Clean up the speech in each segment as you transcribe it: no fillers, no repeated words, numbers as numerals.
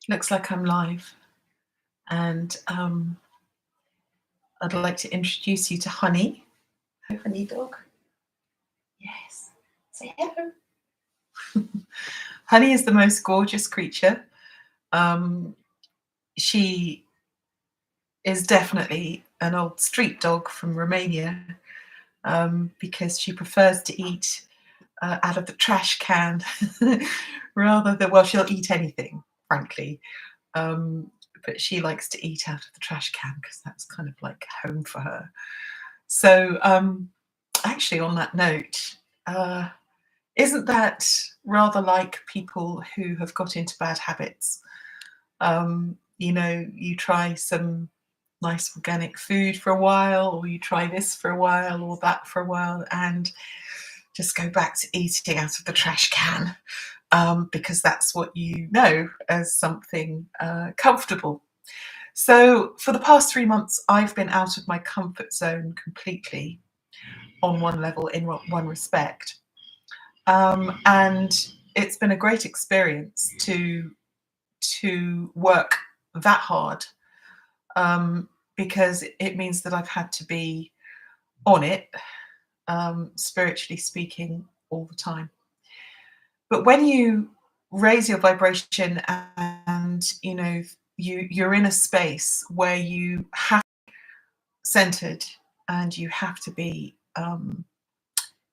Looks like I'm live, and I'd like to introduce you to Honey. Hi, Honey Dog. Yes, say hello. Honey is the most gorgeous creature. She is definitely an old street dog from Romania because she prefers to eat out of the trash can rather than, well, she'll eat anything, frankly. But she likes to eat out of the trash can because that's kind of like home for her. So, actually, on that note, isn't that rather like people who have got into bad habits? You try some nice organic food for a while, or you try this for a while, or that for a while, and just go back to eating out of the trash can because that's what you know as something comfortable. So for the past 3 months, I've been out of my comfort zone completely on one level, in one respect. And it's been a great experience to work that hard because it means that I've had to be on it, spiritually speaking, all the time. But when you raise your vibration and you're in a space where you have to be centered and you have to be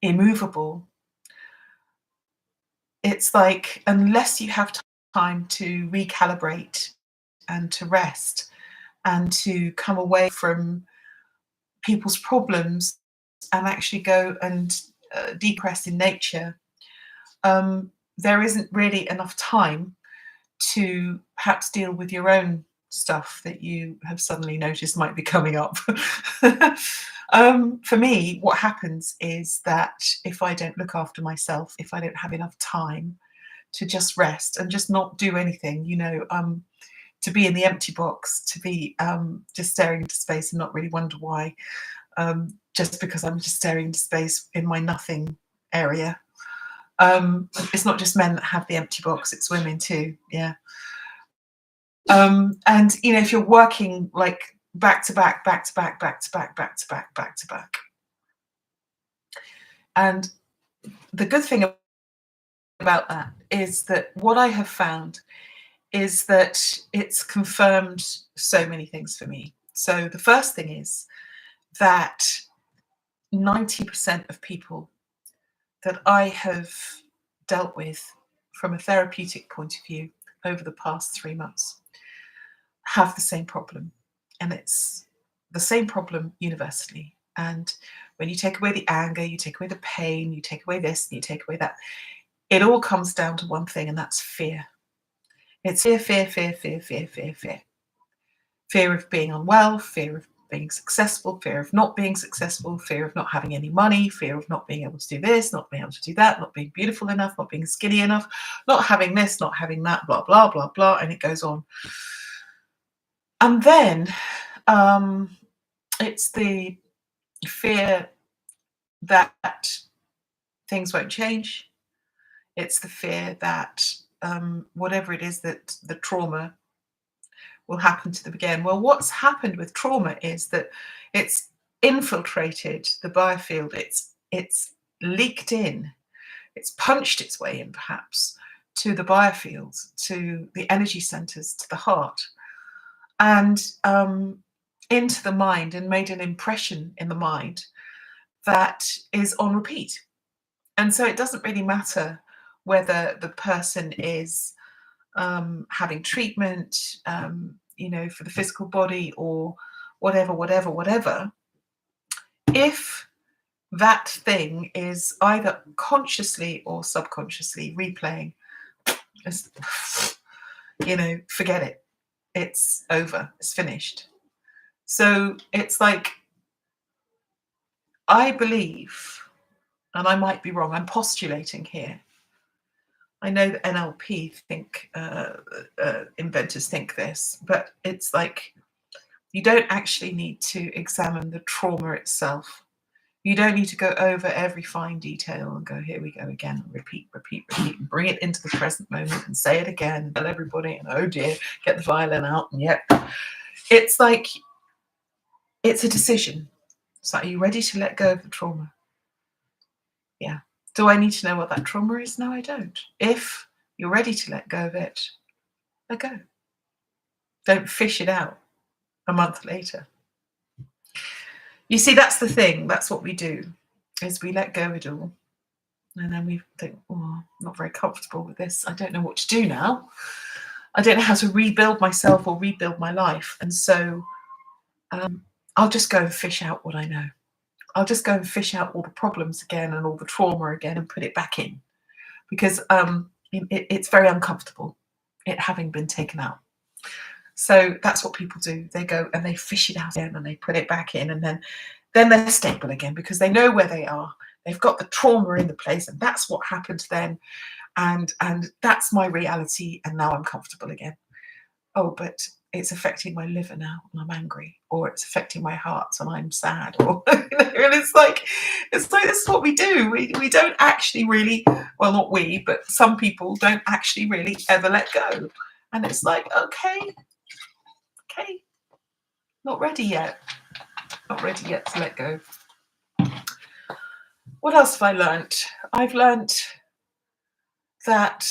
immovable, it's like unless you have time to recalibrate and to rest and to come away from people's problems and actually go and decompress in nature, there isn't really enough time to perhaps deal with your own stuff that you have suddenly noticed might be coming up. For me, what happens is that if I don't look after myself, if I don't have enough time to just rest and just not do anything, to be in the empty box, to be just staring into space and not really wonder why, just because I'm just staring into space in my nothing area. It's not just men that have the empty box, it's women too. Yeah. And if you're working like back to back, back to back, back to back, back to back, back to back. And the good thing about that is that what I have found is that it's confirmed so many things for me. So the first thing is that 90% of people that I have dealt with from a therapeutic point of view over the past 3 months have the same problem. And it's the same problem universally. And when you take away the anger, you take away the pain, you take away this, and you take away that, it all comes down to one thing, and that's fear. It's fear, fear, fear, fear, fear, fear, fear. Fear of being unwell, fear of being successful, fear of not being successful, fear of not having any money, fear of not being able to do this, not being able to do that, not being beautiful enough, not being skinny enough, not having this, not having that, blah, blah, blah, blah, and it goes on. And then it's the fear that things won't change. It's the fear that whatever it is that the trauma will happen to them again. Well, what's happened with trauma is that it's infiltrated the biofield. It's leaked in. It's punched its way in, perhaps, to the biofields, to the energy centers, to the heart, and into the mind, and made an impression in the mind that is on repeat. And so it doesn't really matter whether the person is having treatment, for the physical body or whatever. If that thing is either consciously or subconsciously replaying, forget it. It's over. It's finished. So it's like, I believe, and I might be wrong, I'm postulating here. I know that NLP inventors think this, but it's like you don't actually need to examine the trauma itself. You don't need to go over every fine detail and go, here we go again, repeat, repeat, repeat, and bring it into the present moment and say it again and tell everybody, and oh dear, get the violin out. And yet, it's like, it's a decision. It's like, are you ready to let go of the trauma? Yeah. Do I need to know what that trauma is? No, I don't. If you're ready to let go of it, let go. Don't fish it out a month later. You see, that's the thing. That's what we do, is we let go of it all. And then we think, oh, I'm not very comfortable with this. I don't know what to do now. I don't know how to rebuild myself or rebuild my life. And so I'll just go and fish out what I know. I'll just go and fish out all the problems again and all the trauma again and put it back in, because it's very uncomfortable, it having been taken out. So that's what people do. They go and they fish it out again and they put it back in, and then they're stable again because they know where they are. They've got the trauma in the place, and that's what happened then, and that's my reality, and now I'm comfortable again. Oh, but it's affecting my liver now and I'm angry, or it's affecting my heart and I'm sad, or and it's like this is what we do. We don't actually really, well, not we, but some people don't actually really ever let go. And it's like, okay, not ready yet. Not ready yet to let go. What else have I learnt? I've learnt that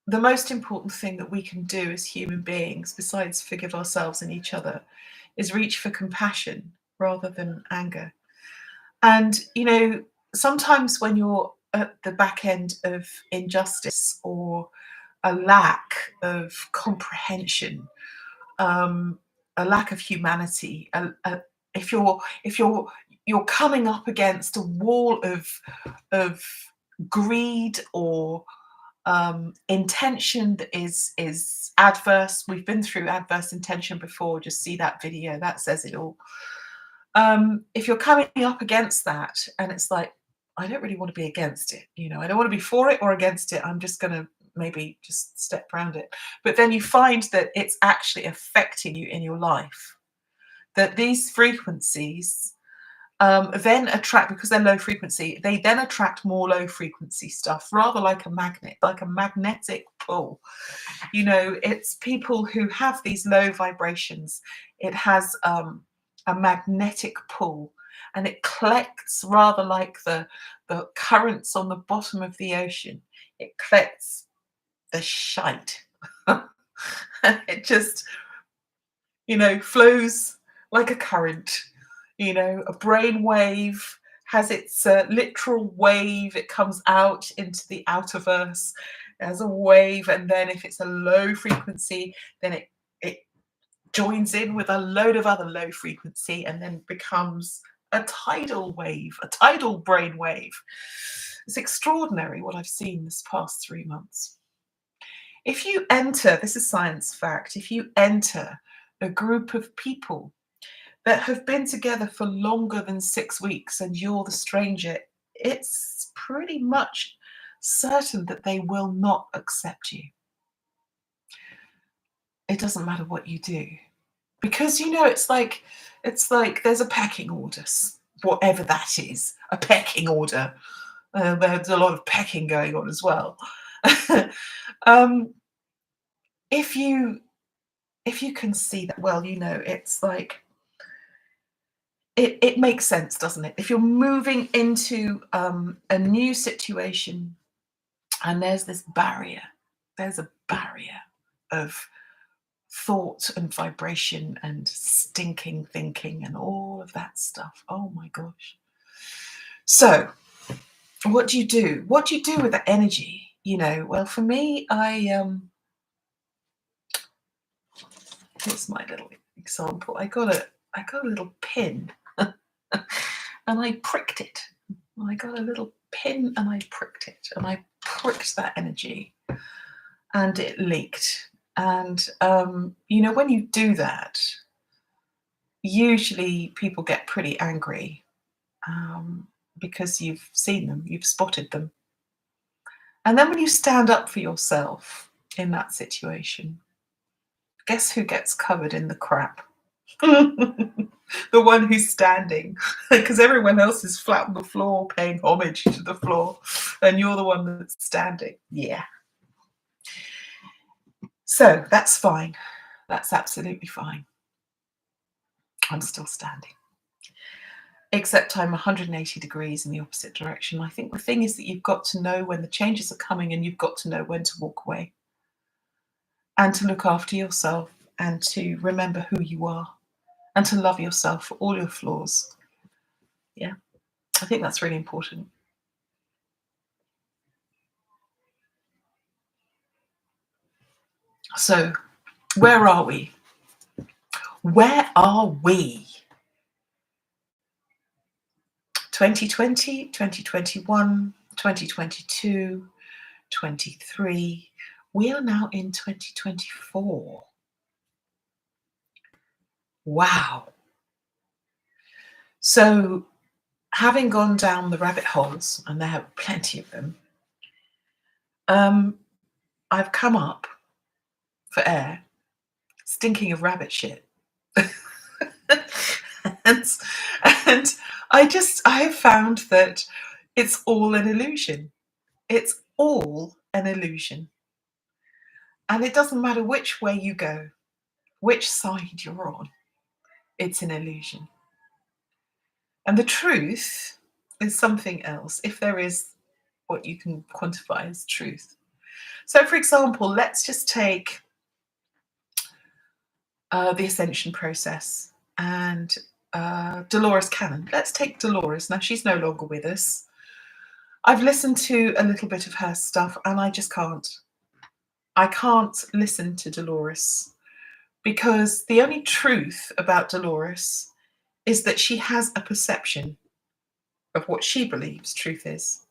the most important thing that we can do as human beings, besides forgive ourselves and each other, is reach for compassion rather than anger. And, you know, sometimes when you're at the back end of injustice or a lack of comprehension, a lack of humanity, if you're coming up against a wall of greed or intention that is adverse. We've been through adverse intention before. Just see that video, that says it all. If you're coming up against that and it's like, I don't really want to be against it, you know, I don't want to be for it or against it, I'm just going to maybe just step around it. But then you find that it's actually affecting you in your life, that these frequencies then attract, because they're low frequency, they then attract more low frequency stuff, rather like a magnet, like a magnetic pull. You know, it's people who have these low vibrations. It has a magnetic pull, and it collects rather like the currents on the bottom of the ocean. It collects the shite. And it just, you know, flows like a current. You know, a brain wave has its literal wave. It comes out into the outerverse as a wave, and then if it's a low frequency, then it joins in with a load of other low frequency and then becomes a tidal wave, a tidal brain wave. It's extraordinary what I've seen this past 3 months. If you enter, this is science fact, if you enter a group of people that have been together for longer than 6 weeks and you're the stranger, it's pretty much certain that they will not accept you. It doesn't matter what you do, because, you know, it's like there's a pecking order, whatever that is, a pecking order. There's a lot of pecking going on as well. If you can see that, well, you know, it's like, it makes sense, doesn't it? If you're moving into a new situation and there's this barrier, there's a barrier of thought and vibration and stinking thinking and all of that stuff. Oh my gosh. So what do you do? What do you do with that energy? You know, well, for me, here's my little example. I got a little pin and I pricked it. I got a little pin and I pricked it, and I pricked that energy and it leaked. And, you know, when you do that, usually people get pretty angry because you've seen them, you've spotted them. And then when you stand up for yourself in that situation, guess who gets covered in the crap? The one who's standing, because everyone else is flat on the floor paying homage to the floor, and you're the one that's standing. Yeah. So that's fine. That's absolutely fine. I'm still standing. Except I'm 180 degrees in the opposite direction. I think the thing is that you've got to know when the changes are coming, and you've got to know when to walk away and to look after yourself and to remember who you are and to love yourself for all your flaws. Yeah, I think that's really important. So, where are we? Where are we? 2020, 2021, 2022, 23. We are now in 2024. Wow. So, having gone down the rabbit holes, and there are plenty of them, I've come up for air, stinking of rabbit shit. and, and I have found that it's all an illusion. It's all an illusion. And it doesn't matter which way you go, which side you're on, it's an illusion. And the truth is something else, if there is what you can quantify as truth. So, for example, let's just take the ascension process and Dolores Cannon. Let's take Dolores. Now, she's no longer with us. I've listened to a little bit of her stuff, and I just can't. I can't listen to Dolores because the only truth about Dolores is that she has a perception of what she believes truth is.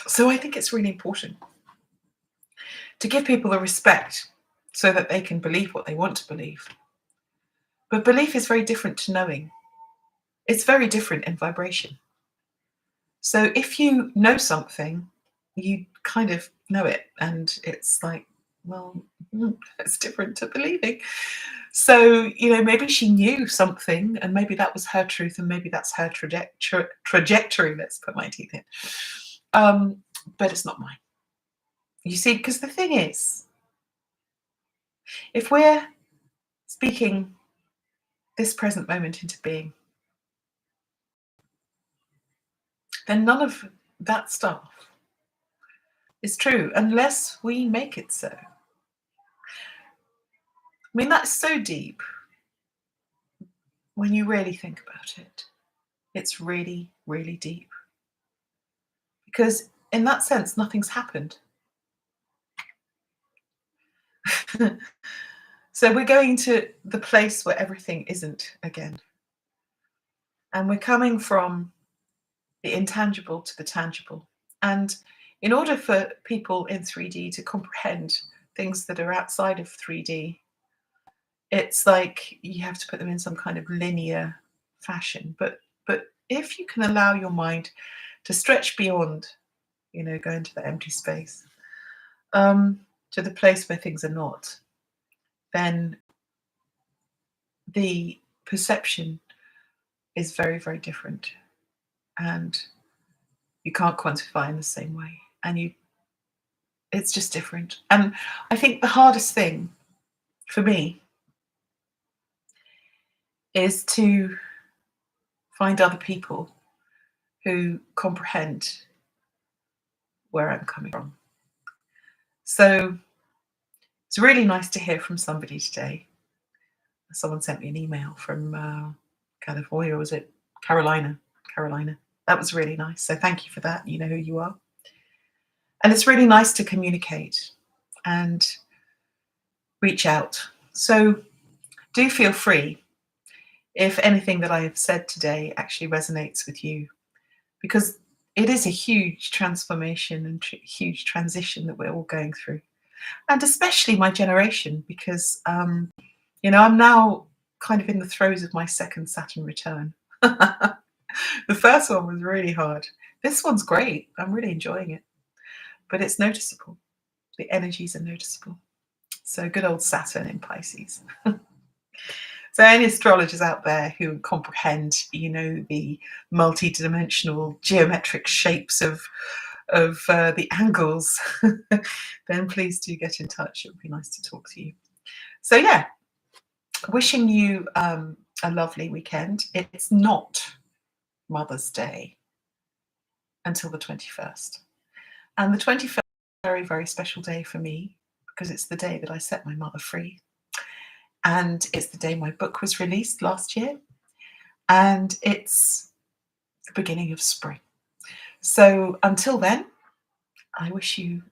So I think it's really important to give people the respect so that they can believe what they want to believe. But belief is very different to knowing. It's very different in vibration. So if you know something, you kind of know it, and it's like, well, it's different to believing. So, maybe she knew something, and maybe that was her truth, and maybe that's her trajectory. Let's put my teeth in. But it's not mine. You see, because the thing is, if we're speaking this present moment into being, then none of that stuff is true unless we make it so. I mean, that's so deep when you really think about it. It's really, really deep. Because in that sense, nothing's happened. So we're going to the place where everything isn't again. And we're coming from the intangible to the tangible. And in order for people in 3D to comprehend things that are outside of 3D, it's like you have to put them in some kind of linear fashion. But if you can allow your mind to stretch beyond, go into the empty space, to the place where things are not, then the perception is very, very different. And you can't quantify in the same way. And it's just different. And I think the hardest thing for me is to find other people who comprehend where I'm coming from. So it's really nice to hear from somebody today. Someone sent me an email from California, or was it Carolina? Carolina. That was really nice. So thank you for that. You know who you are. And it's really nice to communicate and reach out. So do feel free if anything that I have said today actually resonates with you, because it is a huge transformation and huge transition that we're all going through. And especially my generation, because, I'm now kind of in the throes of my second Saturn return. The first one was really hard. This one's great. I'm really enjoying it. But it's noticeable. The energies are noticeable. So good old Saturn in Pisces. So any astrologers out there who comprehend, the multi-dimensional geometric shapes of the angles, then please do get in touch. It would be nice to talk to you. So yeah, wishing you a lovely weekend. It's not Mother's Day until the 21st. And the 21st is a very, very special day for me because it's the day that I set my mother free. And it's the day my book was released last year. And it's the beginning of spring. So until then, I wish you